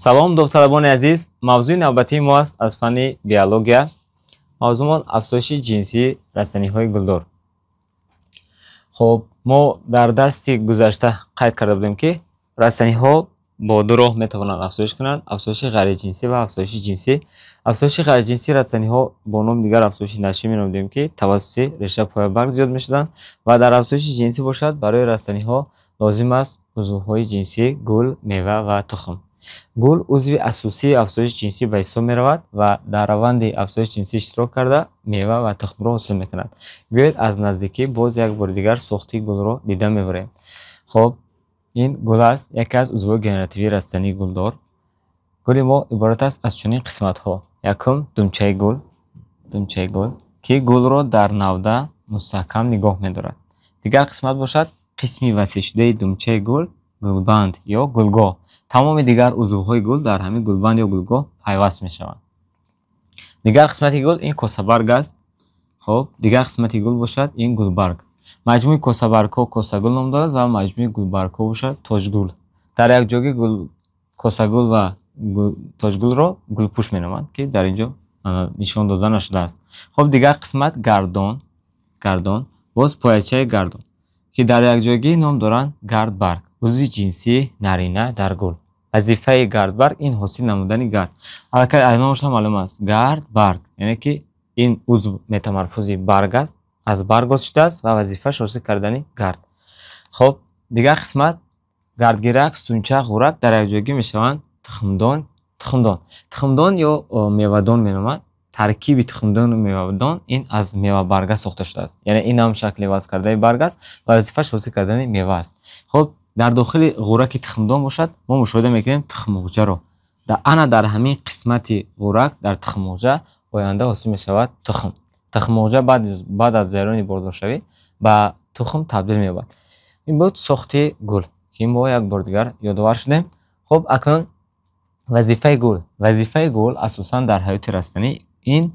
салом духталабони азиз, мавзӯи навбатии мо аст аз фанни биология. мавзӯъмон афзоиши ҷинсии растаниҳои гулдор. хоб мо дар дарси гузашта қайд карда будем ки растаниҳо бо ду роҳ метавонанд афзоиш кунанд: афзоиши ғайриҷинсӣ ва афзоиши ҷинсӣ. афзоиши ғайриҷинсии растаниҳо бо номи дигар афзоиши нашӣ меномидем ки тавассути реша поябарг зиёд мешуданд ва дар афзоиши ҷинсӣ бошад барои растаниҳо лозим аст узвҳои ҷинсӣ гул, мева ва тухм. гул узви асосии афзоиши ҷинсӣ ба ҳисоб меравад ва дар раванди афзоиши ҷинсӣ иштирок карда мева ва тухмро ҳосил мекунад. биёед аз наздикӣ боз як бори дигар сохтии гулро дида мебарем. хоб ин гул аст, яке аз узвҳои генеративии растании гулдор. гули мо иборат аст аз чунин қисматҳо: якум думчаи гул ки гулро дар навда мустаҳкам нигоҳ медорад. дигар қисмат бошад қисми васеъшудаи думчаи гул, гулбанд ё гулгоҳ. тамоми дигар узвҳои гул дар ҳамин гулбанд ё гулгоҳ пайваст мешаванд. дигар қисмати гул ин косабарг аст. хоб дигар қисмати гул бошад ин гулбарг. маҷмӯи косабаргҳо косагул ном дорад ва маҷмӯи гулбаргҳо бошад тоҷгул. дар якҷоги косагул ва тоҷгулро гулпӯш меноманд ки дар инҷо нишон дода нашудааст. хоб дигар қисмат гардон боз поячаи гардон ки дар якҷоги ном доранд гардбарг, узви ҷинсии нарина дар гул. вазифаи гардбарг ин ҳосил намудани гард. аллакай аз номашон маълум аст. гардбарг яъне ки ин узв метамарфузи барг аст, аз барг ҳосил шудааст ва вазифааш ҳосил кардани гард. хоб дигар қисмат гардгирак, сунча, ғӯрак дар якҷоги мешаванд тухмдон ё мевадон меномад. таркиби тухмдону мевадон ин аз мевабарга сохта шудааст, яъне ин ҳам шакли вазн кардаи барг аст ва вазифааш ҳосил кардани мева аст. хоб дар дохили ғӯраки тухмдон бошад, мо мушоҳида мекунем тухммурғҷаро. ана дар ҳамин қисмати ғӯрак дар тухммурғҷа оянда ҳосил мешавад тухм. тухммурғҷа баъд аз заёрони бордоршавӣ ба тухм табдил меёбад. ин буд сохти гул ки мо як бор дигар ёдовар шудем. хоб акнун вазифаи гул асосан дар ҳаёти растанӣ ин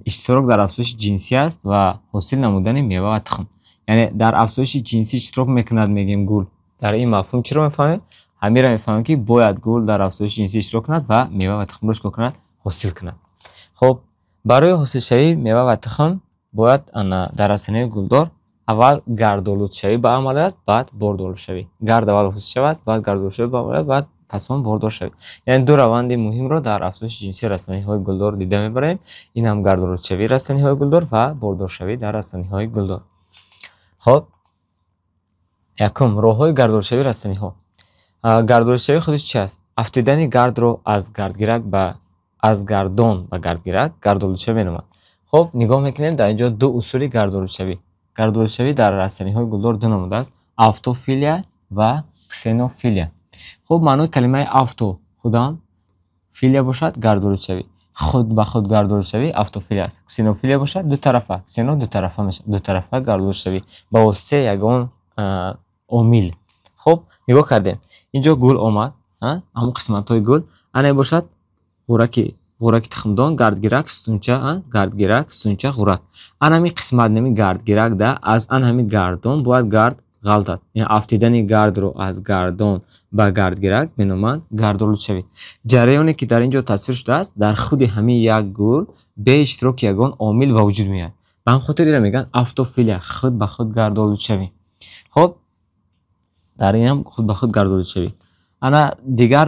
иштирок дар афзоиши ҷинсӣ аст ва ҳосил намудани мева ва тухм. яъне дар афзоиши ҷинсӣ иштирок мекунад мегӯем гул. дар ин мафҳум чиро мефаҳмем? ҳаминро мефаҳмем ки бояд гул дар афзоиши ҷинсӣ иштирок кунад ва мева ва тухмро чикор кунад? ҳосил кунад. хоб барои ҳосилшавии мева ва тухм бояд дар растаниҳои гулдор аввал гардолудшавӣ ба амал ояд, баъд бордоршавӣ. гард аввал ҳосил шавад, баъд гардолудшавӣ ба амал ояд, баъд пас он бордоршавӣ. яъне ду раванди муҳимро дар афзоиши ҷинсии растаниҳои гулдор дида мебарем. ин ҳам гардолудшавии растаниҳои гулдор ва бордоршавӣ дар растаниҳои гулдор. хоб якум роҳҳои гардолудшавии растаниҳо. гардолудшавӣ худаш чи аст? афтидани гардро аз гардон ба гардгирак гардолудшавӣ меноманд. хоб нигоҳ мекунем дар инҷо ду усули гардолудшавӣ дар растаниҳои гулдор ду намуд аст: автофилия ва ксенофилия. хоб маънои калимаи авто худам, филия бошад гардолудшавӣ, худ ба худ гардолудшавӣ автофилия аст. ксенофилия бошад дутарафа, ксено дутарафа гардолудшавӣ ба воситаи ягон омил. хоб нигоҳ кардем, инҷо гул омад, ҳамон қисматҳои гул. ана бошад ғӯраки тухмдон, гардгирак, сунча, ғӯрак. ан ҳамин қисмат нами гардгирак да аз ан ҳамин гардон бояд гард ғалтад. афтидани гардро аз гардон ба гардгирак меноманд гардолудшавӣ. ҷараёне ки дар инҷо тасвир шудааст дар худи ҳамин як гул бе иштироки ягон омил ба вуҷуд меояд. ба ҳамин хотир инро мегӯянд автофилия, худ ба худ гардолудшавӣ. хоб дар ин ҳам худ ба худ гардолудшавӣ. ана дигар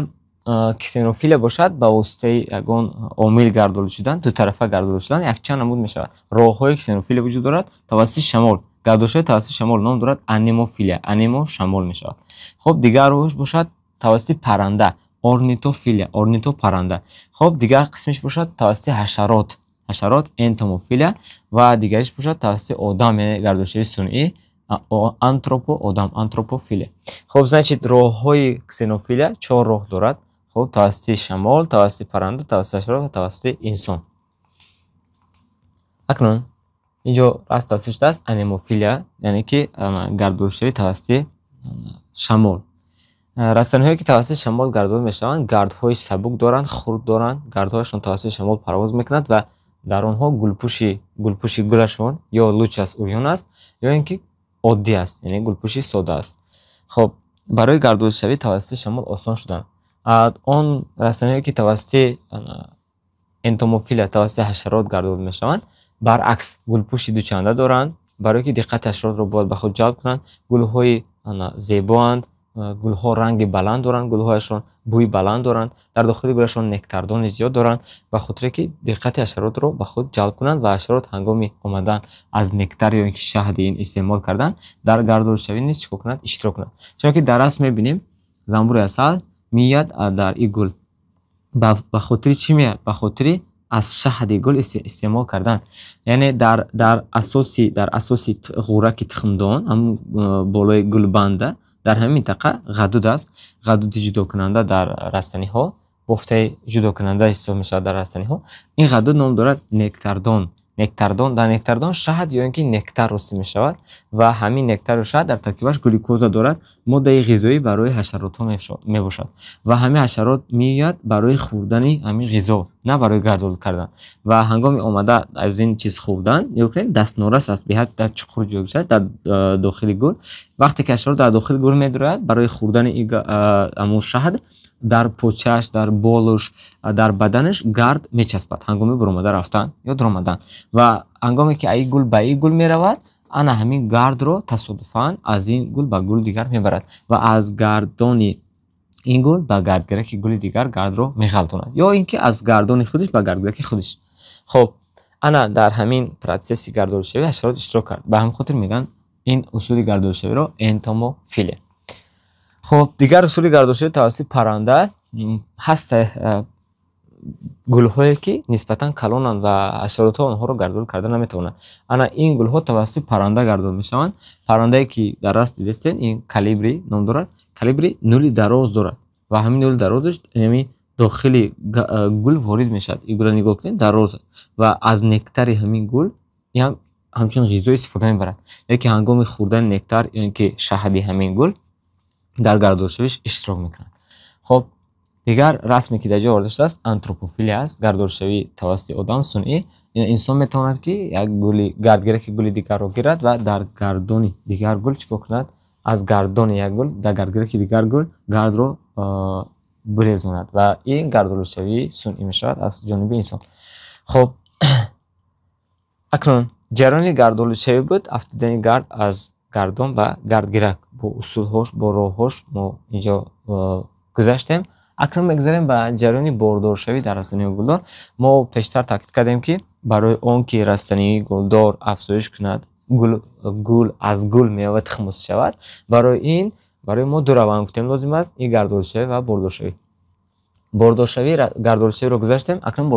ксенофилия бошад ба воситаи ягон омил гардолуд шудан, дутарафа гардолуд шудан якчанд намуд мешавад. роҳҳои ксенофилия вуҷуд дорад. тавассути шамол, гардолудшавӣ тавассути шамол ном дорад анемофилия. анемо шамол мешавад. хоб дигар роҳш бошад тавассути парранда, орнитофилия, орнитопарранда. хоб дигар қисмиш бошад тавассути ҳашарот, энтомофилия ва дигариш бошад тавассути одам, яъне гардолудшавии сунъӣ, антропофилия. хоб значит роҳҳои ксенофилия 4 роҳ дорад. хоб тавассути шамол, тавассути парранда, тавассути ҳашарот ва тавассути инсон. акнун инҷо раст тасвир шудааст анемофилия, яъне ки гардолудшавӣ тавассути шамол. растаниҳое ки тавассути шамол гардолуд мешаванд гардҳои сабук доранд, хурд доранд. гардҳояшон тавассути шамол парвоз мекунад ва дар онҳо гулпӯши гулашон ё луч аст, урён аст ё ин ки оддӣ аст, яъне гулпӯши сода аст. хоб барои гардолудшавӣ тавассути шамол осон шуданд. اون رسانه‌ای که توسط انتوموفیل توسط حشرات گردول میشوند برعکس گلپوشی دوچنده دارند. برای که دقت حشرات رو باید به خود جلب کنند. گل‌های زیبااند، گل‌ها رنگ بلند دارند، گل‌هایشان بوی بلند دارند، در داخل گلشان نکتردان زیاد دارند و خاطر که دقت حشرات رو به خود جلب کنند و حشرات هنگامی آمدن از نکتر یا اینکه شهد این استعمال کردن در گردول شوی نیز چیکار کنند؟ اشتراک کنند. چون که در اصل می‌بینیم زنبور عسل میاد در این گل به خاطر چی میاد؟ به خاطر از شهد گل استعمال کردن. یعنی در اساسی غورک تخمدان هم بالای گل بنده در همین منطقه غدود است. غدود جدا کننده در رستنی ها، بافته جدا کننده حساب میشه در رستنی ها. این غدود نام دارد نکتردان. در نکتردان شهد یا اینکه نکتر رسید می شود و همین نکتر و شهد در ترکیبش گلوکوز دارد، ماده غذایی برای حشرات ها می باشد و همین حشرات میاد برای خوردن همین غذا، نه برای گردول کردن. و هنگامی آمده از این چیز خوردن یا که دست نورس است به حد در چخور جوی شد در داخل گل، وقتی که حشرات در داخل گل میدرد برای خوردن امو شهد در پوچش، در بالش، در بدنش گرد میچسبد هنگامی برآمده رفتن یا درآمدن و هنگامی که ای گل به ای گل میرود انا همین گرد رو تصادفاً از این گل به گل دیگر میبرد و از گردان این گل به گردگرک گل دیگر گرد رو میغلطاند یا اینکه از گردان خودش به گردگرک خودش. خب انا در همین پروسس گردول شوی حشرات اشتراک کرد، به همین خاطر میگن این اصول گردول شوی رو انتوموفیله. خب دیگر اصول گردول شوی توسط پرنده هست گل‌هایی که نسبتاً کلانند و حشرات ها آنها رو گردول کرده نمیتونند. انا این گل‌ها توسط پرنده گردول میشوند. پرنده‌ای که در راست دیدستین این کالیبری نام دارد. کالیبری نولی دراز دارد و همین نول درازش یعنی داخل گل وارد میشد. این گل نگاه کنید دراز و از نکتر همین گل هم همچون غذای استفاده میبرد. یکی هنگام خوردن نکتر یا اینکه شهد همین گل در گردول شویش اشتراک میکنند. خب دیگر رسمی که در جا آورده شده است آنتروپوفیلی است، گردول شوی توسط آدم صنعی. انسان میتواند که یک گل گردگرک گل دیگر رو گیرد و در گردون دیگر گل چیکار کند؟ از گردون یک گل در گردگرک دیگر گل گرد رو بریزاند و این گردول شوی صنعی میشود از جانب انسان. خب اکنون جریان گردول شوی بود افتادن گرد از گردون و گردگرک با اصولهاش با راههاش ما اینجا گذشتیم. اکنون میگذاریم به جریان باردار شوی در رستنی گلدار. ما پیشتر تاکید کردیم که برای اون که رستنی گلدار افزایش کند گل از گل میوه تخموس شود، برای ما دو روند گفتیم لازم است، این گردول شوی و باردار شوی. باردار شوی گردول شوی رو گذاشتیم، اکنون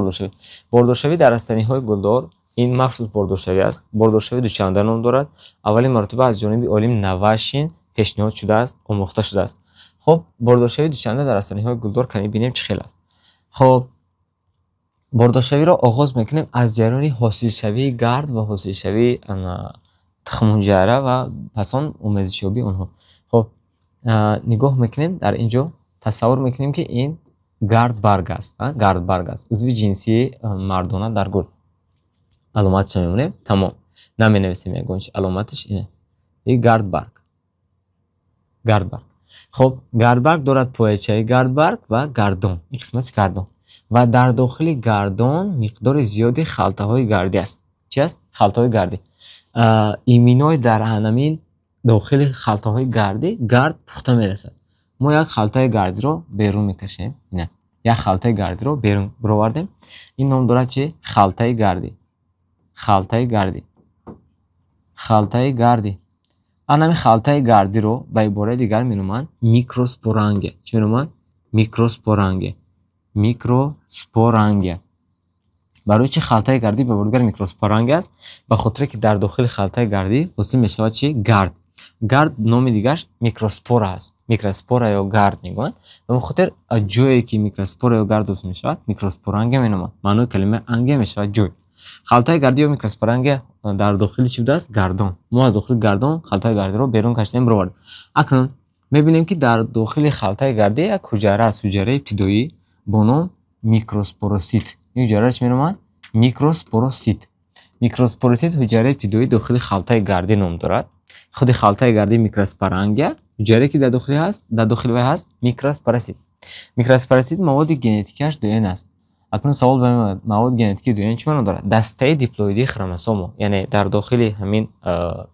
باردار شوی در رستنی های گلدار این مخصوص باردار شوی است. باردار شوی دو چنده نام دارد. اولین مرتبه از جانب عالم نوشین پیشنهاد شده است، آموخته شده است. خب باردار شوی دو چنده در رستنی های گلدار کنیم ببینیم چه خیلی است. خب باردار شوی را آغاز میکنیم از جریان حاصل شوی گرد و حاصل شوی تخمونجره و پس آن آمیزشیابی اونها. خب نگاه میکنیم در اینجا تصور میکنیم که این گرد برگ است. گرد برگ است عضو جنسی مردانه در گل. علامتش میمونه تمام نمی نویسیم یک گونش علامتش اینه. این گرد برگ. خب گرد برگ دارد پایچه گرد برگ و گردون. این قسمت گردون و در داخل گردون مقدار زیادی خلطه های گردی است. چی است؟ خلطه های گردی. ایمینای در همین داخل خلطه های گردی گرد پخته میرسد. ما یک خلطه گردی رو بیرون میکشیم. نه یک خلطه گردی رو بیرون بروردیم. این نام دارد چی؟ خلطه گردی. همین خلطه گردی رو به عبارت دیگر مینامند میکروسپورانگه. چی مینامند؟ میکروسپورانگه. برای چه خلطه گردی به عبارت دیگر میکروسپورانگه است؟ به خاطر که در داخل خلطه گردی حاصل میشود چی؟ گرد نام دیگرش میکروسپورا است. میکروسپورا یا گرد میگویند. به خاطر جایی که میکروسپورا یا گرد حاصل میشود میکروسپورانگه مینامند. معنی کلمه انگه میشود جوی. خلطه گردی یا میکروسپورانگه در داخل چی بوده است؟ گردون. ما از داخل گردون خلطه گردی رو بیرون کشیدیم رو بردیم. اکنون میبینیم که در داخل خلطه گردی یک حجره است، حجره ابتدایی با نام میکروسپوروسیت. این حجره چی مینامند؟ میکروسپوروسیت حجره ابتدایی داخل خلطه گردی نام دارد. خود خلطه گردی میکروسپورانگه، حجره که در داخل وی هست میکروسپوروسیت. микросепаразит маводи генетикаш дуен аст. акнун савол ба ман маводи генетики дуен чӣ маъно дорад? Дастаи диплоидии хромосомо, яъне дар дохили ҳамин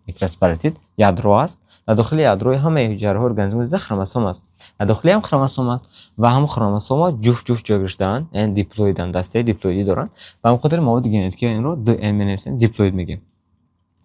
микросепаразит ядро аст. дар дохили ядрои ҳамаи ҳуҷайраҳои организми зида хромосом аст. дар дохили ҳам хромосом аст ва ҳам хромосомо ҷуфт ҷойгирифтаанд, яъне диплоиданд, дастаи диплоидӣ доранд. Ба ҳамин хотир маводи генетики инро менависем диплоид мегӯем.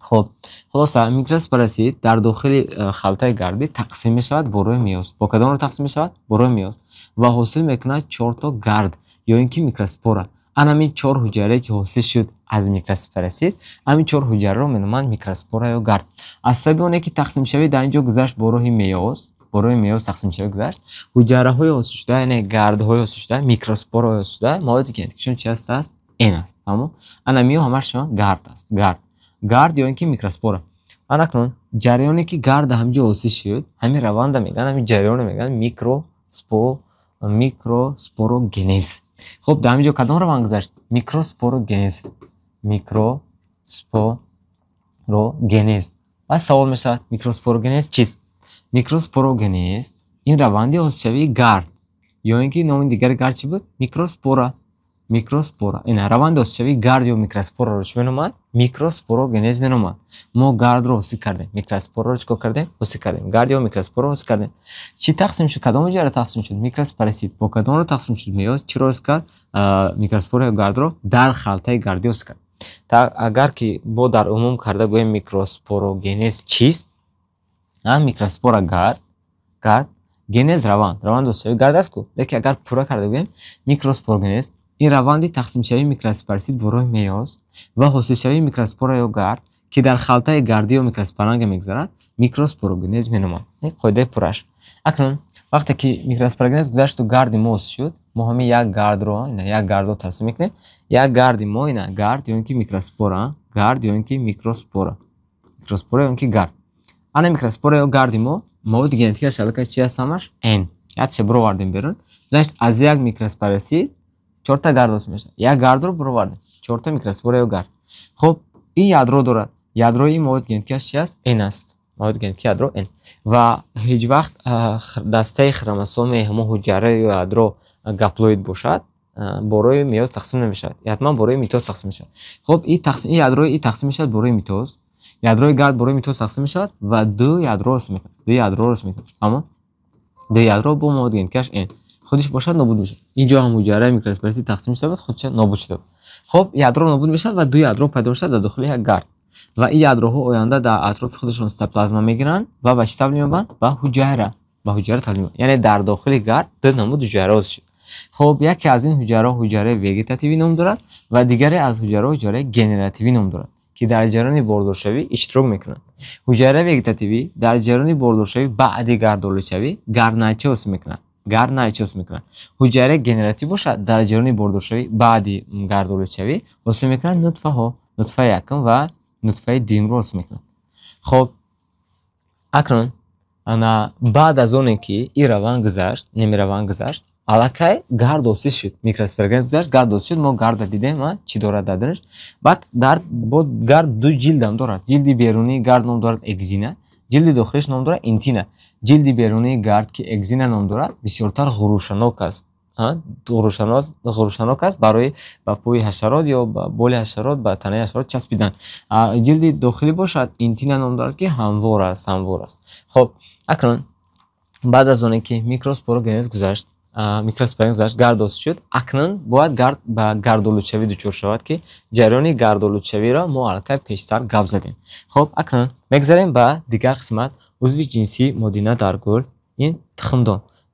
خب خلاصه میکروسپاراسیت در داخل خلطه گردی تقسیم میشود برای میوز. با کدام رو تقسیم میشود؟ برای میوز و حاصل میکند 4 تا گرد یا اینکه میکروسپورا. همین 4 حجره که حاصل شد از میکروسپاراسیت، همین 4 حجره رو می‌نامند میکروسپورا یا گرد. از سبب اون که تقسیم شوی در اینجا گذشت برای میوز تقسیم شوی گذشت. حجره های حاصل شده یعنی گرد های حاصل شده میکروسپورا حاصل شده. مواد گنتیکشون چی است؟ این است. اما میو همشون گرد است. گرد یا اینکه میکروسپورا. اکنون جریانی که گرد همینجا حاصل شد، همین روند میگن، همین جریان میگن میکروسپوروگنز. خب در همینجا کدام روند گذشت؟ میکروسپوروگنز. و سوال میشه میکروسپوروگنز چیست؟ میکروسپوروگنز این روندی حاصل شوی گرد یا اینکه نام دیگر گرد چی بود؟ میکروسپورا. این روند حاصل شوی گرد یا میکروسپورا رو چی می‌نامند؟ میکروسپوروگنز می‌نامند. ما گرد رو حاصل کردیم، میکروسپورا رو چیکار کردیم؟ حاصل کردیم. گرد یا میکروسپورا حاصل کردیم. چی تقسیم شد؟ کدام حجره تقسیم شد؟ میکروسپاراسیت. با کدام رو تقسیم شد؟ میوز. چی رو حاصل کرد؟ میکروسپورا یا گرد رو در خلطه گردی حاصل کرد. تا اگر که با در عموم کرده گویم میکروسپوروگنز چیست؟ میکروسپورا گرد گنز روند حاصل شوی گرد است کو. لیکن اگر پورا کرده گویم میکروسپوروگنز این روندی تقسیم شوی میکروسپاراسیت برای میوز و حاصل شوی میکروسپورا یا گرد که در خلطه گردی و میکروسپارانگ میگذرد میکروسپوروگنز مینامند. این قاعده پورش. اکنون وقتی که میکروسپوروگنز گذشت و گرد ما حاصل شد، ما همین یک گرد رو ترسیم میکنیم. یک گرد ما اینه گرد یا اینکه میکروسپورا، گرد یا اینکه میکروسپورا یا اینکه گرد. انا میکروسپورا یا گرد ما مواد گنتیکی شبکه چی است همش؟ n. یاد چه برو وردیم بیرون. زشت از یک میکروسپاراسیت 4 تا گرد حاصل میشه. یک گرد رو برو وردیم. 4 تا میکروسپورا یا گرد. خب این یادرو دارد. یادروی این مواد گنتیکی چی است؟ n است. مواد گنتیکی یادرو n. و هیچ وقت دسته خروموسوم همون حجره یا یادرو گاپلوید باشد برای میوز تقسیم نمیشود. حتما برای میتوز تقسیم میشود. خب این تقسیم یادروی تقسیم میشود برای میتوز. یادروی گرد برای میتوز تقسیم میشود و دو یادرو است میکنه. دو یادرو است میکنه. اما دو یادرو با مواد گنتیکش n خودش باشد نابود میشه. اینجا هم حجره میکروسپاراسیت تقسیم شده بود، خودش نابود شده بود. خب یادرو نابود میشه و دو یادرو پیدا میشه در داخل یک گرد و این یادروها آینده در اطراف خودشون سیتوپلازم میگیرن و به چی تبدیل میشن؟ به حجره تبدیل میشن. یعنی در داخل گرد دو نمود حجره است. خب یکی از این حجره وگتاتیوی نام دارد و دیگری از حجره گنراتیوی نام دارد که در جریان باردارشوی اشتراک میکنند. حجره وگتاتیوی در جریان باردارشوی بعد گردآلودشوی گردنایچه حاصل میکنند. حجره گنراتیو باشد در جریان باردارشوی بعد گردآلودشوی حاصل میکنند نطفه یکم و نطفه دوم رو حاصل میکنند. خب اکنون انا بعد از اون که این روند گذشت الکی گرد حاصل شد. میکروسپوروگنز گذشت گرد حاصل شد. ما گرد دیدیم چی دارد درش. بعد گرد دو جلد هم دارد. جلد بیرونی گرد نام دارد اگزینه، جلد داخلیش نام دارد انتینه. جلد بیرونی گرد که اگزینه نام دارد بسیارتر غروشناک است. غروشناک است برای با پوی حشرات یا با بول حشرات با تنه حشرات چسبیدن. جلد داخلی باشد انتینه نام دارد که هموار است. خب اکنون بعد از اون که میکروسپوروگنز گذشت گرد حاصل شد، اکنون باید گرد با گردآلودشوی دچار شود که جریان گردآلودشوی را ما الکی پیشتر گپ زدیم. خب اکنون میگذاریم به دیگر قسمت عضو جنسی مادینه در گل. این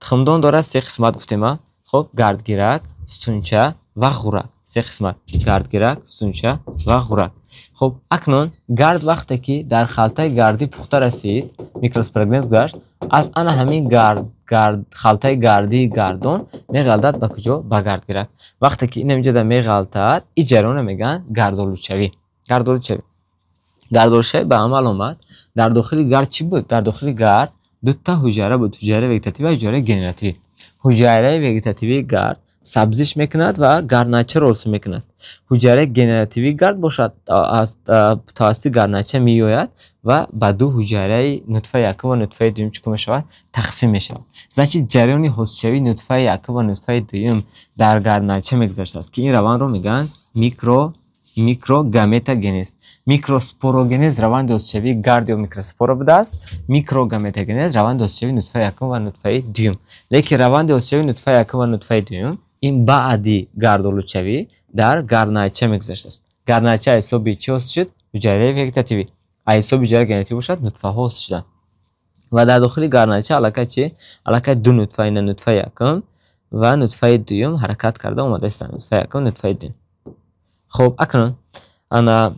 تخمدان دارد سه قسمت گفتیم. خب گردگیرک، ستونچه و غورک. سه قسمت گردگیرک، ستونچه و غورک. خب اکنون گرد وقتی که در خلطه گردی پخته رسید میکروسپوروگنز گذشت، از آن همین خلطه گردی گردون میغلطد به کجا؟ به گردگیرک. وقتی که این اینجا میغلطد این جریان میگن گردآلودشوی. گردآلودشوی به عمل آمد. در داخل گرد چی بود؟ در داخل گرد دو تا حجره بود، حجره وگتاتیوی و حجره گنراتیوی. حجره وگتاتیوی گرد سبزش میکند و گردنایچه را حاصل میکند. حجره گنراتیوی گرد باشد توسط گردنایچه میآید و با دو حجره نطفه یکم و نطفه دوم چیکار میشود تقسیم میشود. значит جریان حسشوی نطفه یکم و نطفه دوم در گردنچه میگذشته است که این روند رو میگن میکروگامتاگنز. میکروسپوروگنز روند حسشوی گارد یا میکروسپورا بوده است. میکروگامتاگنز روند حسشوی نطفه یکم و نطفه دوم. لیکن روند حسشوی نطفه یکم و نطفه دوم این بعدی گاردولوچوی در گردنچه میگذشته است. گردنچه حسابی چی حس شد؟ حجره وگتاتیوی. حسابی حجره گنتیوی باشد نطفه ها حس شدن و در داخل گردنچه علاقه چی؟ علاقه دو نطفه، این نطفه یکم و نطفه دوم حرکت کرده اومده است. نطفه یکم نطفه دوم. خب اکنون انا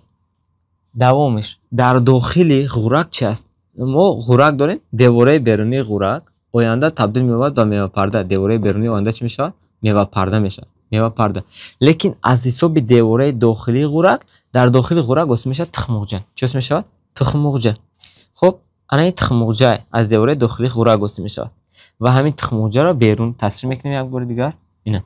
دوامش در داخل غورک چی است؟ ما غورک داریم، دیواره بیرونی غورک آینده تبدیل می‌شود به میوه پرده. دیواره بیرونی آینده چی میشه؟ میوه پرده میشه. میوه پرده. لیکن از حساب دیواره داخلی غورک در داخل غورک واسه میشه تخم مرغ. چی واسه میشه؟ تخم مرغ. خب انا این تخم مرغ از دیواره داخلی غورک واسه میشه و همین تخم مرغ را بیرون تصریح میکنیم یک بار دیگر. اینا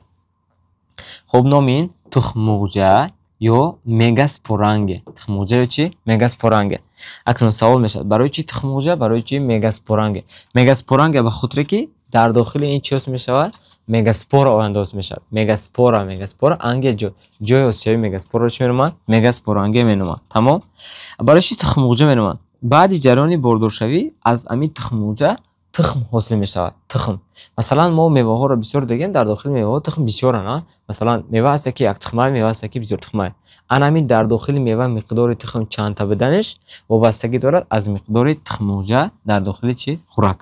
خب نام این تخم مرغ یا مگاسپورانگ. تخم مرغ چی؟ مگاسپورانگ. اکنون سوال میشه برای چی تخم مرغ؟ برای چی مگاسپورانگ؟ مگاسپورانگ به خاطر که در داخل این چی میشه؟ مگاسپورا آینده میشه. مگاسپورا انگ جای اوسیای مگاسپورا رو چی می‌نامند؟ مگاسپورانگ می‌نامند. تمام. برای چی تخم مرغ می‌نامند؟ بعد جریان باردارشوی از همین تخم مرغ تخم حاصل میشه. تخم مثلا ما میوه ها رو بسیار دیدیم، در داخل میوه ها تخم بسیار نه. مثلا میوه هست که یک تخمه، میوه هست که بسیار تخمه. همین در داخل میوه مقدار تخم چند تا بدنش وابستگی دارد از مقدار تخم مرغ در داخل چی؟ خوراک.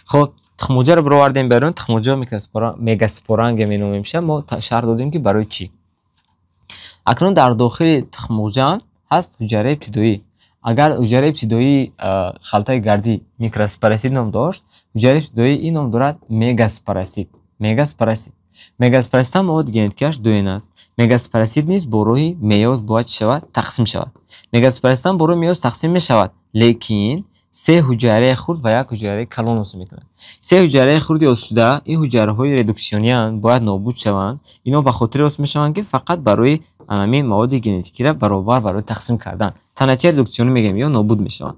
خب تخم مرغ رو بردیم بیرون. تخم مرغ مگاسپورانگ مینامیم میشه. ما شرط دادیم که برای چی. اکنون در داخل تخم مرغ هست حجره ابتدایی. اگر حجره ابتدایی خلطه گردی میکروسپاراسیت نام داشت، حجره ابتدایی این نام دارد مگاسپاراسیت. مگاسپاراسیت هم مواد ژنتیکیش دوین است. مگاسپاراسیت نیز با روی میوز باید شود تقسیم شود. مگاسپاراسیت هم با روی میوز تقسیم میشود، لیکن سه حجره خرد و یک حجره کلان حاصل میکنند. سه حجره خردی حاصل شده این حجره های ردوکسیونیان باید نابود شوند. اینا به خاطر حاصل میشوند که فقط برای همین مواد ژنتیکی را برابر برای تقسیم کردن. تنچه ردوکسیونی میگیم یا نابود میشوند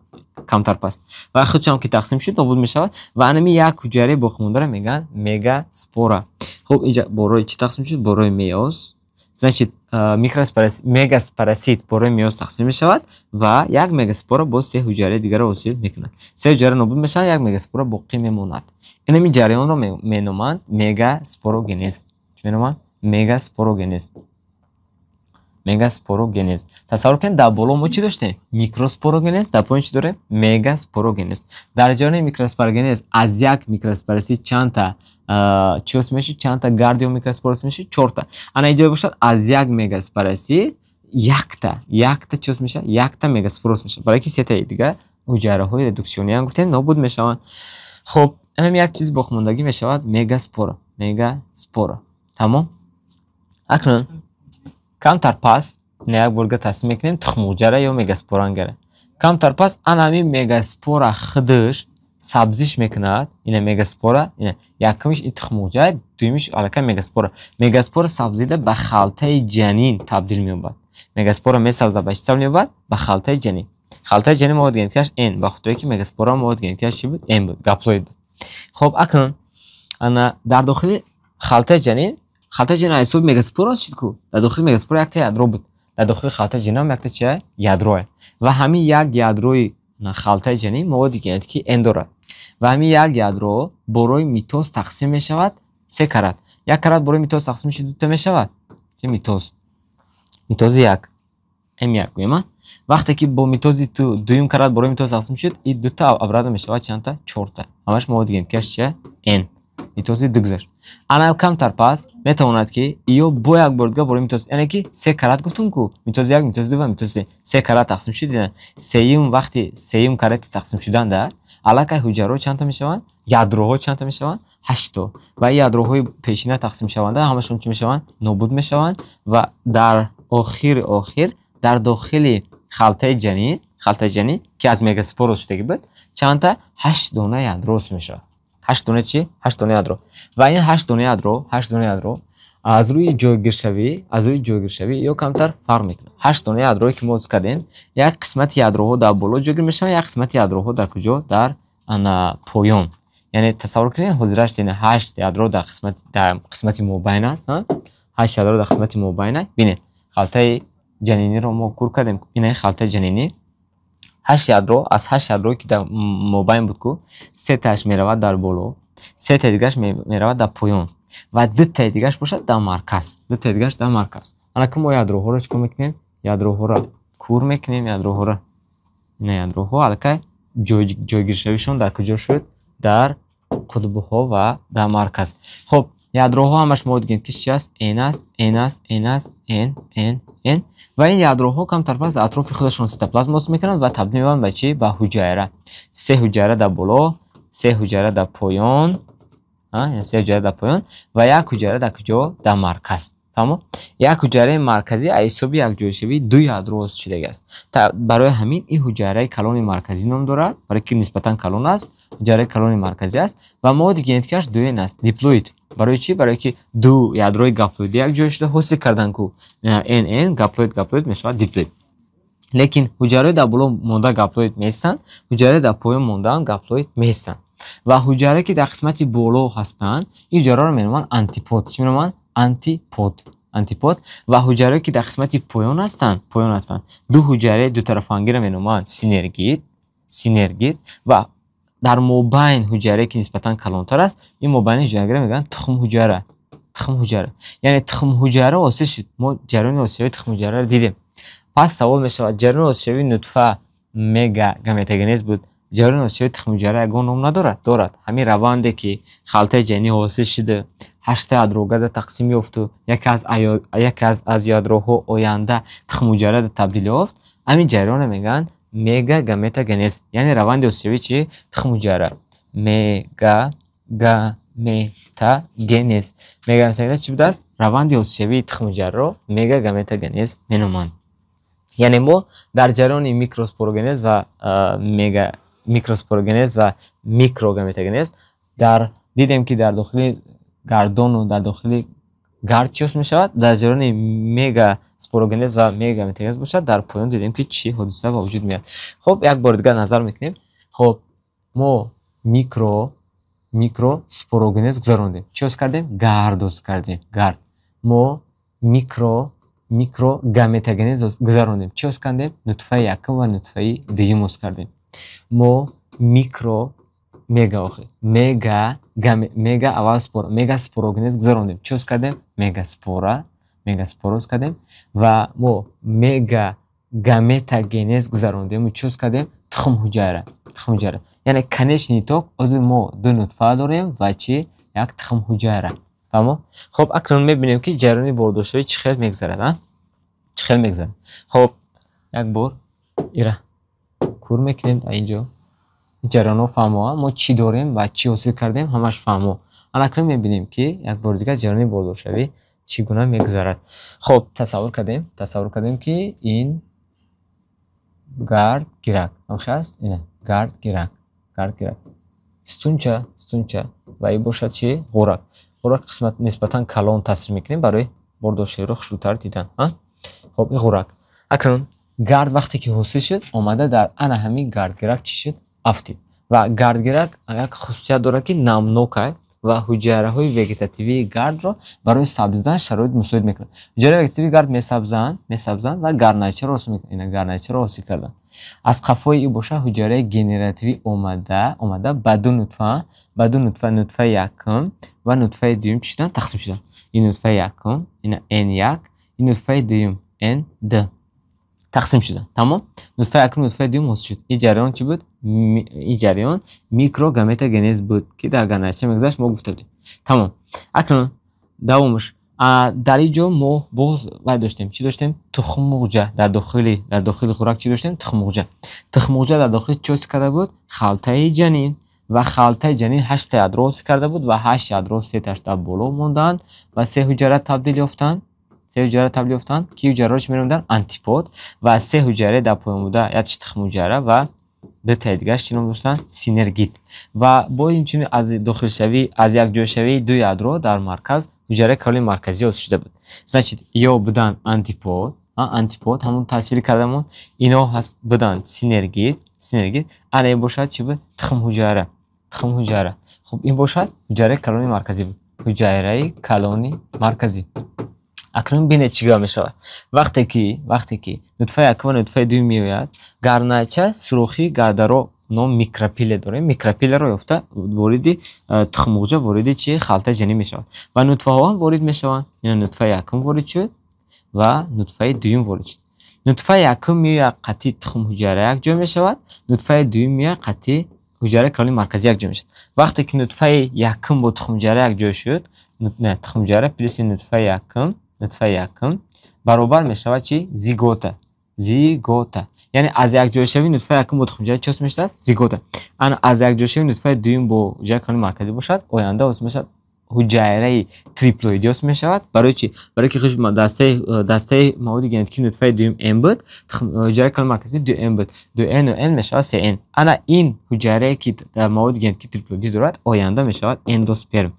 کمتر پس و خودشون که تقسیم شد نابود میشوند و همین یک حجره باقی مونده را میگن مگاسپورا. خب اینجا برای چی تقسیم شد؟ برای میوز. значит مگاسپاراسیت برای میوز تقسیم میشود و یک مگاسپورا با سه حجره دیگر را حاصل میکند. سه حجره نابود میشن، یک مگاسپورا باقی میماند. این جریان را مینامند مگاسپوروگنز. چی مینامند؟ مگاسپوروگنز. تصور کنید در بالا ما چی داشتیم؟ میکروسپوروگنز. در پایین چی داره؟ مگاسپوروگنز. در جریان میکروسپوروگنز از یک میکروسپاراسیت چند تا چوس میشه؟ چند تا گاردیو میکروسپوروس میشه؟ 4 تا. انا اینجا باشد از یک مگاسپاراسیت یک تا چوس میشه؟ یک تا مگاسپوروس میشه. برای که سه تا دیگه حجره های ردوکسیونی گفتیم نابود میشوند. خب اینم یک چیز باقی موندگی میشود مگاسپورا. تمام. اکنون کمتر پس نه یک برگه تصمیم میکنیم تخم مرغ یا مگاسپورانگ. کمتر پس همین مگاسپورا خودش سبزیش میکند. این مگاسپورا این یکمیش این تخم مرغ، دومیش علاقه مگاسپورا سبزیده به خلطه جنین تبدیل مییابد. مگاسپورا میسازه به چی تبدیل مییابد؟ به خلطه جنین. خلطه جنین مواد ژنتیکیش این به خاطر که مگاسپورا مواد ژنتیکیش چی بود؟ این بود، گاپلوید بود. خب اکنون انا در داخل خلطه جنین حساب مگاسپورا شد کو در داخل مگاسپورا یک تا یادرو بود. در داخل خلطه جنین یک تا چه یادروه و همین یک یادروی خلطه جنین مواد ژنتیکی این دارد و همین یک یادرو برای میتوز تقسیم می شود 3 کرات. یک کرات برای میتوز تقسیم شد 2 تا می شود. چه میتوز یک ام یک گویم. وقتی که با میتوز دویم کرات برای میتوز تقسیم شد این 2 تا ابراد می شود چند تا؟ 4 تا. همش مواد ژنتیکیش چه ان میتوز دگذر. انا کمتر پس میتواند که ایو با یک بردگاه برای میتوز، یعنی که 3 کرات گفتم کو میتوز 1 میتوز 2 و میتوز 3 کرات تقسیم شدن. سیم وقتی سیم کرات تقسیم شدن در علاقه حجره چند تا میشوند؟ یادروها چند تا میشوند؟ 8 تا. و یادروهای پیشینه تقسیم شوند همشون چی میشوند؟ نابود میشوند و در آخر در داخل خلطه جنین که از مگاسپوروس شده بود چند تا 8 دونه یادروس میشه. 8 دونه چی؟ 8 دونه یادرو. و این 8 دونه یادرو از روی جایگیرشوی یا کمتر فرق میکنه. 8 دانه یادرویی که ما درست کردیم، یک قسمت یادروها در بالا جایگیر میشن، یک قسمت یادروها در کجا؟ در پایان. یعنی تصور کنید حاضرش این 8 یادرو در قسمت مابین است. 8 یادرو در قسمت مابین. ببینید خلطه جنینی رو ما کور کردیم. این خلطه جنینی 8 یادرو، از 8 یادرویی که در مابین بود کو 3 تاش میرود در بالا، 3 تا دیگه‌اش میرود در پایان و 2 تا دیگه‌اش باشد در مرکز. 2 تا دیگه‌اش در مرکز. حالا که ما یادروها رو چیکار میکنیم؟ یادروها رو کور میکنیم. یادروها رو این یادروها حالا که جایگیرشویشون در کجا شد؟ در قطب‌ها و در مرکز. خب یادروها همش ما دیدیم که چی است؟ این است این و این یادروها کمتر پس اطراف خودشون سیتوپلازم وصل میکنن و تبدیل میشن به چی؟ به حجره. 3 حجره در بالا، 3 حجره در پایان، یعنی 3 حجره در پایان و 1 حجره در کجا؟ در مرکز. تمام. 1 حجره مرکزی حسابی یک جایشوی 2 یادرو است شده است. برای همین این حجره کلون مرکزی نام دارد، برای که نسبتا کلون است. حجره کلون مرکزی است و مواد گنتیکش دوین است. دیپلوید. برای چی؟ برای که 2 یادروی گاپلوید یک جای شده حاصل کردن کو ان گاپلوید میشه دیپلوید. لیکن حجره در بالا مونده گاپلوید میشن، حجره در پایین مونده گاپلوید میشن. و حجره که در قسمت بالا هستند این حجره رو میگن آنتیپود. چی میگن؟ آنتیپود. و حجره که در قسمت پایان هستند 2 حجره دو طرفانگی رو میگن سینرگید و در مابین حجره که نسبتا کلانتر است این مابین حجره میگن تخم حجره. یعنی تخم حجره واسه شد. ما جریان آسیایی تخم حجره رو دیدیم. پس سوال میشه جریان آسیایی نطفه مگا گامتاگنز بود. جریان آسیایی تخم حجره یگان نام دارد. همین روندی که خلطه جنینی حاصل شده 8 یادروگرد تقسیم یافت و یک از یادروها آینده تخم حجره تبدیل یافت، همین جریان میگن مگا گامتاگنز. یعنی روند آسیایی چی؟ تخم حجره. مگا گامتاگنز چی بود است؟ روند آسیایی تخم حجره رو مگا گامتاگنز مینامند. یعنی ما در جریان میکروسپوروگنز و میکروسپوروگنز و میکروگامتاگنز در دیدیم که در داخل گردان و در داخل گرد چیست می شود؟ در جریان میگا سپوروگنز و میگا گامتاگنز باشد در پایان دیدیم که چی حادثه به وجود میاد. خب یک بار دیگه نظر میکنیم. خب ما میکرو سپوروگنز گذراندیم. چیست کردیم؟ گرد کردیم. ما میکرو گامتاگنز گذراندیم. چیست کردیم؟ نطفه یکم و نطفه دوم کردیم. ما میگا اول میگا سپوروگنز گذراندیم. چیست کردیم؟ میگا سپوروز کردیم و ما میگا گامتاگنز گذراندیم. چیست کردیم؟ تخم حجره. یعنی کنش نیتوک از ما 2 نطفه داریم و چی؟ یک تخم حجره. تمام. خب اکنون میبینیم که جریان برداشت‌های چه خیلی میگذره. خب یک بار ایره کور میکنیم در اینجا جریان رو فهمو ما چی داریم و چی حاصل کردیم همش فهمو. اکنون میبینیم که یک بار دیگه جریان برداشت‌های چگونه میگذرد. خب تصور کردیم که این گرد گیرک هست. اینه گرد گیرک ستونچه و این باشد چی؟ غورک قسمت نسبتا کلان تصویر میکنیم برای برداشت‌های رو خشوتر دیدن. خب این غورک اکنون گرد وقتی که حاصل شد آمده در همین گردگیرک چی شد؟ افتید و گردگیرک یک خصوصیت دارد که نمناک و حجره های وگتاتیوی گرد را برای سبزیدن شرایط مساعد میکنه. حجره وگتاتیوی گرد میسبزند و گرنایچه را حاصل میکنه. اینا گرنایچه را حاصل کردن. از قفای این باشه حجره گنراتیوی اومده بعد نطفه یکم و نطفه دوم چیدن تقسیم شدن. این نطفه یکم اینا N1، این نطفه دوم N2 تقسیم شدن. تمام. نطفه یکم نطفه دوم حاصل شد. این جریان چی بود؟ این جریان میکروگامتاگنز بود که در گرنایچه میگذشت ما گفته بودیم. تمام. اکنون دومش در اینجا ما باز داشتیم چی داشتیم؟ تخم مرغ. در داخل خوراک چی داشتیم؟ تخم مرغ در داخل چی کرده بود؟ خلطه جنین و خلطه جنین 8 یادرو کرده بود و 8 یادرو 3 تاش در بالا موندن و 3 حجره تبدیل یافتند که حجره رو چی می‌نامیدن؟ آنتیپود و 3 حجره در پایان بوده یک تخم حجره و 2 تا دیگه چی نام داشتن؟ سینرگید. و با این چنین از داخل شوی از یک جای شوی 2 یادرو در مرکز ҳуҷраи калони марказӣ ҳосил шуда буд. Значит ё буданд антипод, антипод ҳамун тасвири кардамон, ино ҳаст буданд синергид, ана ин бошад чӣ буд? Тухм ҳуҷра. Хуб ин бошад ҳуҷраи калони марказӣ буд. ҳуҷраи калони марказӣ. акнун бинед чӣ гап мешавад. вақте ки нутфаи якум ва нутфаи дуюм меояд, гарнача сурохи гардаро ном микропиле дорем. Микропилеро ёфта вориди тухмуғҷа вориди чи халтаи ҷанин мешавад ва нутфаҳо ҳам ворид мешаванд. ина нутфаи якум ворид шуд ва нутфаи дуюм ворид шуд. нутфаи якум меояд қатъи тухмҳуҷра якҷо мешавад, нутфаи дуюм меояд қатъи ҳуҷраи калони марказӣ якҷо мешавад. вақте ки нутфаи якум бо тухмҳуҷра якҷо шуд, тухмҳуҷра плюс нутфаи якум баробар мешавад чи? Зигота. яъне аз якҷоишавии нутфаи якум бо тухмҳуҷра чӣ ҳосил мешавад? Зигота. ана аз якҷоишавии нутфаи дуюм бо ҳуҷраи калони марказӣ бошад, оянда ҳосил мешавад ҳуҷраи триплоидӣ ҳосил мешавад. барои чӣ? барои ки дастаи маводи генетикии нутфаи дуюм n буд, ҳуҷраи калони марказӣ 2n буд. 2n ва n мешавад 3n. ана ин ҳуҷрае ки маводи генетикии триплоидӣ дорад, оянда мешавад эндосперм.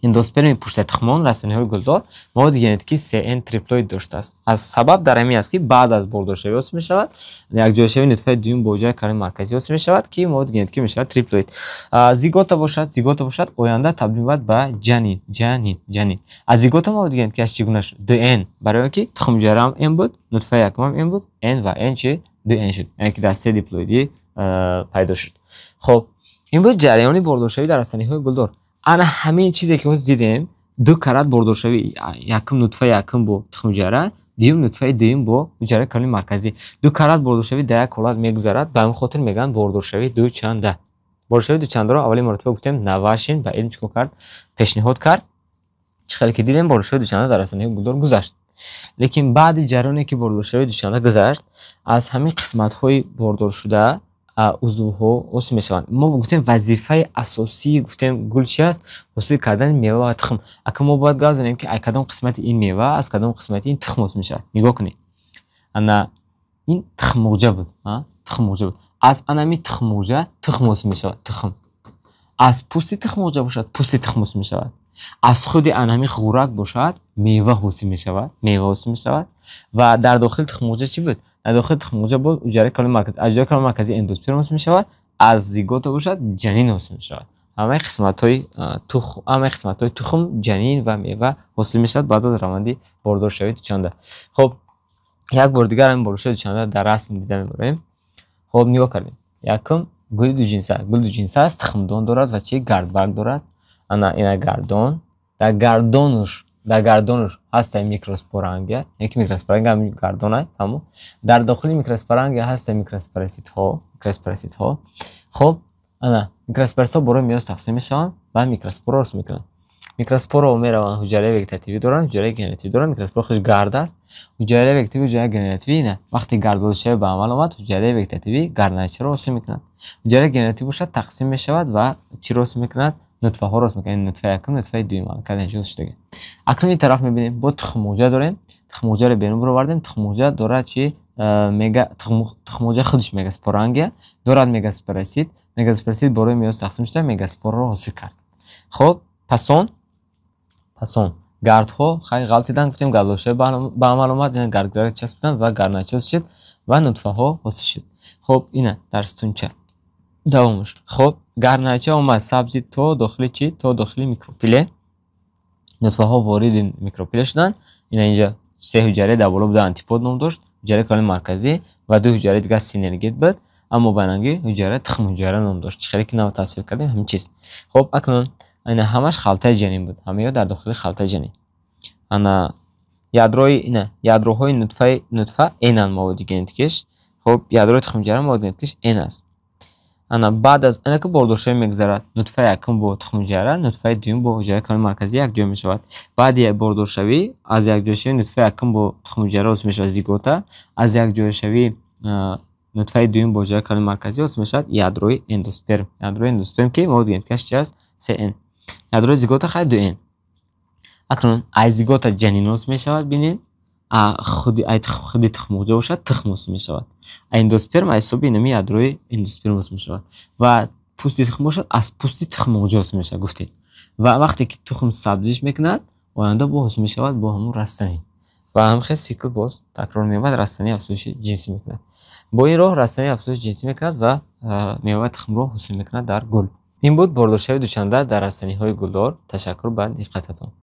эндосперми пуштаи тухмон растаниҳои гулдор маводи генетикии 3n триплоид доштааст. аз сабаб дар ҳамин аст ки баъд аз бордоршавӣ ҳосил мешавад, якҷоишавии нутфаи дуюм бо ҳуҷраи калони марказӣ ҳосил мешавад ки маводи генетикӣ мешавад триплоид. зигота бошад, оянда табдил меёбад ба ҷанин. аз зигота маводи генетикиаш чӣ гуна шуд? 2n. барои ки тухмҳуҷраам n буд, нутфаи якумам n буд, n ва n чи 2n шуд, яъне ки дастаи диплоидӣ пайдо шуд. хоб ин буд ҷараёни бордоршавӣ дар растаниҳои гулдор. ана ҳамин чизе ки ҳоз дидем, ду карат бордоршавӣ, якум нутфаи якум бо тухмҳуҷра, дуюм нутфаи дуюм бо ҳуҷраи калони марказӣ. ду карат бордоршавӣ дар як ҳолат мегузарад, ба ҳамин хотир мегӯянд бордоршавии дучанда. бордоршавии дучандаро аввалин маротиба гуфтем Навашин ба илм чикор кард? Пешниҳод кард. чӣ хеле ки дидем бордоршавии дучанда дар растаниҳои гулдор гузашт. лекин баъди ҷараёне ки бордоршавии дучанда гузашт, аз ҳамин қисматҳои бордоршуда узвҳо ҳосил мешаванд. мо гуфтем вазифаи асосии гуфтем гул чи аст? ҳосил кардани мева ва тухм. акн мо бояд гап занем ки кадом қисмати ин мева, аз кадом қисмати ин тухм ҳосил мешавад. нигоҳ кунед. ана ин тухмуғҷа буд. аз анами тухмуғҷа тухм ҳосил мешавад. тухм. аз пӯсти тухмуғҷа бошад, пӯсти тухм ҳосил мешавад. аз худи анами хӯрак бошад, мева ҳосил мешавад. ва дар дохили тухмуғҷа чӣ буд? дар дохили тухмуғҷа буд ҳуҷраи калони марказӣ. аз ҳуҷраи калони марказӣ эндосперм ҳосил мешавад. аз зигота бошад ҷанин ҳосил мешавад. ҳамаи қисматҳои тухм, ҷанин ва мева ҳосил мешавад баъд аз раванди бордоршавии дучанда. хоб як бор дигар ҳамин бордоршавии дучанда дар расм дида мебарем. хоб нигоҳ кардем. якум гули дуҷинса аст, тухмдон дорад ва чи гардбарг дорад. ана ина гардон. дар гардонуш ҳастаи микроспорангия, яки микроспорангия ҳамин гардонай, ҳамо. дар дохили микроспорангия ҳастаи микроспораситҳо. хоб ана микроспораситҳо бораи меёс тақсим мешаванд ва микроспора русд мекунанд. микроспораҳо мераванд ҳуҷраи вегетативӣ доранд, ҳуҷраи генеративӣ доранд. микроспора худаш гард аст. ҳуҷраи вегетативӣ, ҳуҷраи генеративӣ ина вақте гардборшавӣ ба амал омад, ҳуҷраи вегетативӣ гарначаро ҳосил мекунад. ҳуҷраи генеративӣ бошад тақсим мешавад ва чиро ҳосил мекунад? нутфаҳоро ҳосил мекунад. нутфаи якум, нутфаи дуюм шудага. акнун ин тараф мебинем бо тухмуғҷа дорем. тухмуғҷаро берун баровардем. тухмуғҷа дорад чи? тухмуғҷа худаш мегаспорангия дорад мегаспорасит. мегаспорасит бораи меёс тақсим шуда мегаспораро ҳосил кард. хоб пасон гардҳо хай ғалтидан гуфтем гардборшавӣ ба амал омад, яъне гардгарак часпиданд ва гарнача ҳосил шуд ва нутфаҳо ҳосил шуд. хоб ина дарстунча давомуш. хоб гарнача омад сабзи то дохили чи? То дохили микропиле. нутфаҳо вориди микропиле шуданд. ина инҷа се ҳуҷраи дар боло буда антипод ном дошт, ҳуҷраи калони марказӣ ва ду ҳуҷраи дигар синергид буд, аммо байнанги ҳуҷра тухмҳуҷра ном дошт. чӣ хеле ки нав тасвир кардем ҳамин чиз. хоб акнун ина ҳамаш халтаи ҷанин буд. ҳамаё дар дохили халтаи ҷанин. ана ядроҳои нутфа энанд маводи генетикиш. хоб ядрои тухмҳуҷра маводи генетикиш н аст. ана баъд аз ина ки бордоршавӣ мегузарад, нутфаи якум бо тухмҳуҷра, нутфаи дуюм бо ҳуҷраи калони марказӣ якҷо мешавад. баъди бордоршавӣ аз якҷоишавии нутфаи якум бо тухмҳуҷра ҳосил мешавад зигота. аз якҷоишавии нутфаи дуюм бо ҳуҷраи калони марказӣ ҳосил мешавад ядрои эндосперм. ядрои эндосперм ки маводи генетикаш чи аст? 3n. ядрои зигота хай 2n. акнун аз зигота ҷанин ҳосил мешавад. бинед худи тухмуғҷа бошад, тухм ҳосил мешавад. эндосперм аз ҳисоби инами ядрои эндосперм ҳосил мешавад ва пӯсти тухм бошад, аз пӯсти тухмуғҷа ҳосил мешавад. гуфтем و وقتی که تخم سبزیش میکند آینده با حاصل میشود با همون رستنی و همین سیکل باز تکرار میاد، رستنی افزایش جنسی میکند. با این راه رستنی افزایش جنسی میکند و میوه تخم را حاصل میکند در گل. این بود باردارشوی دوچندان در رستنی های گلدار. تشکر بر دقتتان.